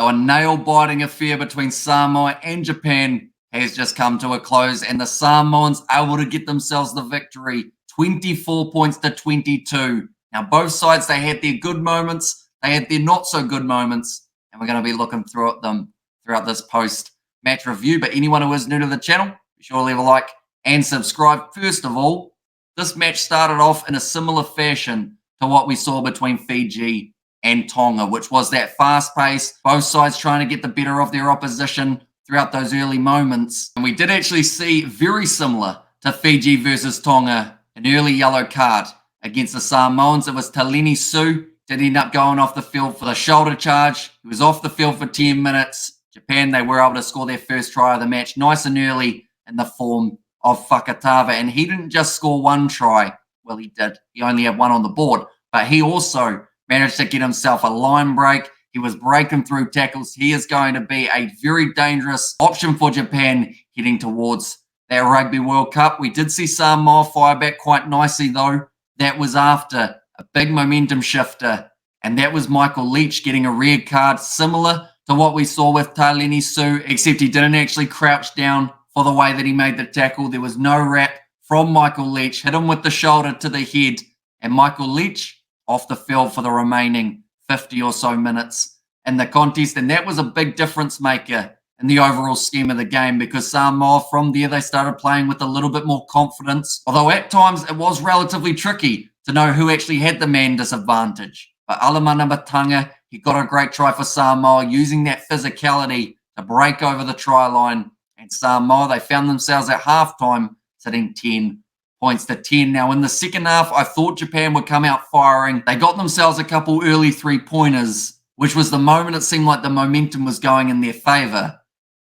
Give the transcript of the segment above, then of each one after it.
So a nail-biting affair between Samoa and Japan has just come to a close, and the Samoans able to get themselves the victory, 24 points to 22. Now, both sides, they had their good moments, they had their not-so-good moments, and we're going to be looking through at them throughout this post-match review. But anyone who is new to the channel, be sure to leave a like and subscribe. First of all, this match started off in a similar fashion to what we saw between Fiji and Tonga, which was that fast pace, both sides trying to get the better of their opposition throughout those early moments. And we did actually see, very similar to Fiji versus Tonga, an early yellow card against the Samoans. It was Taleni Su did end up going off the field for the shoulder charge. He was off the field for 10 minutes. Japan, they were able to score their first try of the match nice and early in the form of Fakatava. And he didn't just score one try. Well, he did. He only had one on the board. But he also managed to get himself a line break. He was breaking through tackles. He is going to be a very dangerous option for Japan heading towards that Rugby World Cup. We did see Samoa fire back quite nicely, though. That was after a big momentum shifter, and that was Michael Leach getting a red card, similar to what we saw with Taleni Su, except he didn't actually crouch down for the way that he made the tackle. There was no wrap from Michael Leach, hit him with the shoulder to the head, and Michael Leach off the field for the remaining 50 or so minutes in the contest. And that was a big difference maker in the overall scheme of the game, because Samoa, from there, they started playing with a little bit more confidence. Although at times it was relatively tricky to know who actually had the man disadvantage. But Alamana Matanga, he got a great try for Samoa, using that physicality to break over the try line. And Samoa, they found themselves at halftime sitting 10 points to 10. Now, in the second half, I thought Japan would come out firing. They got themselves a couple early three-pointers, which was the moment it seemed like the momentum was going in their favor.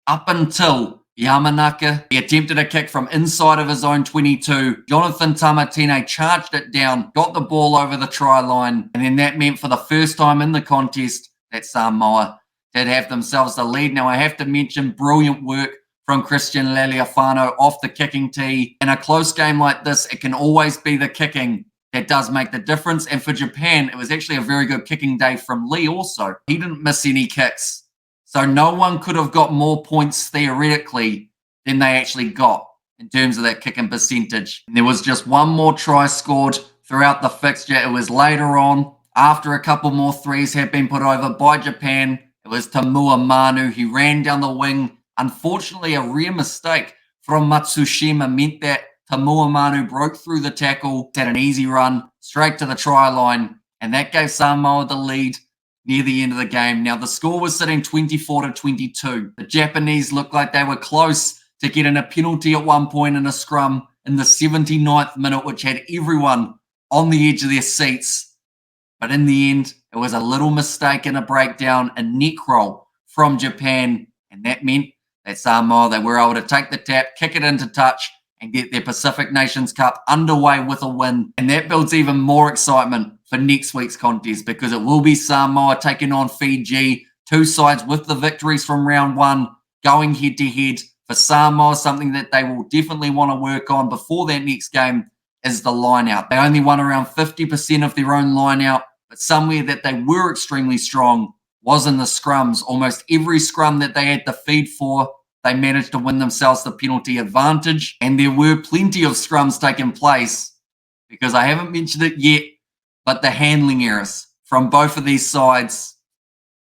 Up until Yamanaka, he attempted a kick from inside of his own 22. Jonathan Tamatine charged it down, got the ball over the try line, and then that meant for the first time in the contest that Samoa did have themselves the lead. Now, I have to mention brilliant work from Christian Laliafano off the kicking tee. In a close game like this, it can always be the kicking that does make the difference. And for Japan, it was actually a very good kicking day from Lee also. He didn't miss any kicks. So no one could have got more points theoretically than they actually got in terms of that kicking percentage. And there was just one more try scored throughout the fixture. It was later on, after a couple more threes had been put over by Japan. It was Tamua Manu. He ran down the wing. Unfortunately, a rare mistake from Matsushima meant that Tamua Manu broke through the tackle, had an easy run straight to the try line, and that gave Samoa the lead near the end of the game. Now, the score was sitting 24 to 22. The Japanese looked like they were close to getting a penalty at one point in a scrum in the 79th minute, which had everyone on the edge of their seats. But in the end, it was a little mistake and a breakdown, a neck roll from Japan, and that meant that Samoa, they were able to take the tap, kick it into touch, and get their Pacific Nations Cup underway with a win. And that builds even more excitement for next week's contest, because it will be Samoa taking on Fiji, two sides with the victories from round one, going head-to-head. For Samoa, something that they will definitely want to work on before that next game is the line-out. They only won around 50% of their own line-out, but somewhere that they were extremely strong was in the scrums. Almost every scrum that they had to feed for, they managed to win themselves the penalty advantage. And there were plenty of scrums taking place, because I haven't mentioned it yet, but the handling errors from both of these sides,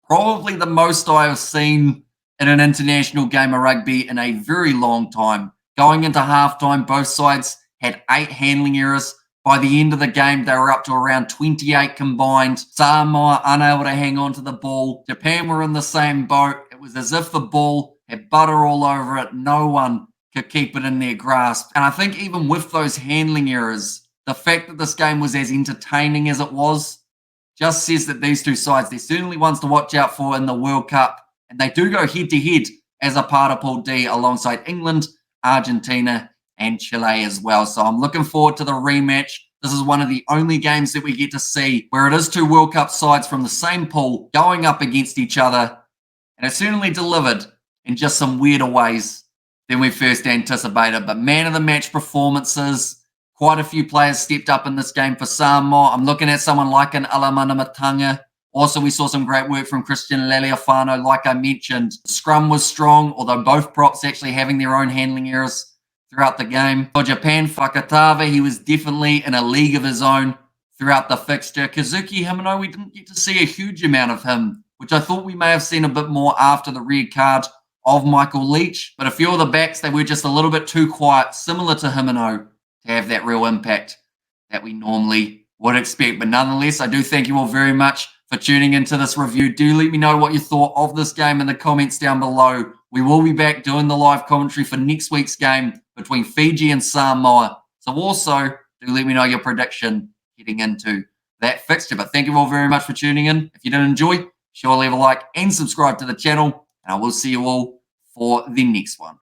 probably the most I have seen in an international game of rugby in a very long time. Going into halftime, both sides had 8 handling errors. By the end of the game, they were up to around 28 combined. Samoa unable to hang on to the ball. Japan were in the same boat. It was as if the ball had butter all over it. No one could keep it in their grasp. And I think even with those handling errors, the fact that this game was as entertaining as it was just says that these two sides, they're certainly ones to watch out for in the World Cup. And they do go head-to-head as a part of Pool D alongside England, Argentina, and Chile as well. So I'm looking forward to the rematch. This is one of the only games that we get to see where it is two World Cup sides from the same pool going up against each other. And it certainly delivered in just some weirder ways than we first anticipated. But man of the match performances, quite a few players stepped up in this game for Samoa. I'm looking at someone like an Alamana Matanga Also, we saw some great work from Christian Laliafano. Like I mentioned, scrum was strong, although both props actually having their own handling errors throughout the game. For Japan, Fakatava, he was definitely in a league of his own throughout the fixture. Kazuki Himino, we didn't get to see a huge amount of him, which I thought we may have seen a bit more after the red card of Michael Leach. But a few of the backs, they were just a little bit too quiet, similar to Himino, to have that real impact that we normally would expect. But nonetheless, I do thank you all very much for tuning into this review. Do let me know what you thought of this game in the comments down below. We will be back doing the live commentary for next week's game between Fiji and Samoa. So also, do let me know your prediction heading into that fixture. But thank you all very much for tuning in. If you did enjoy, sure leave a like and subscribe to the channel. And I will see you all for the next one.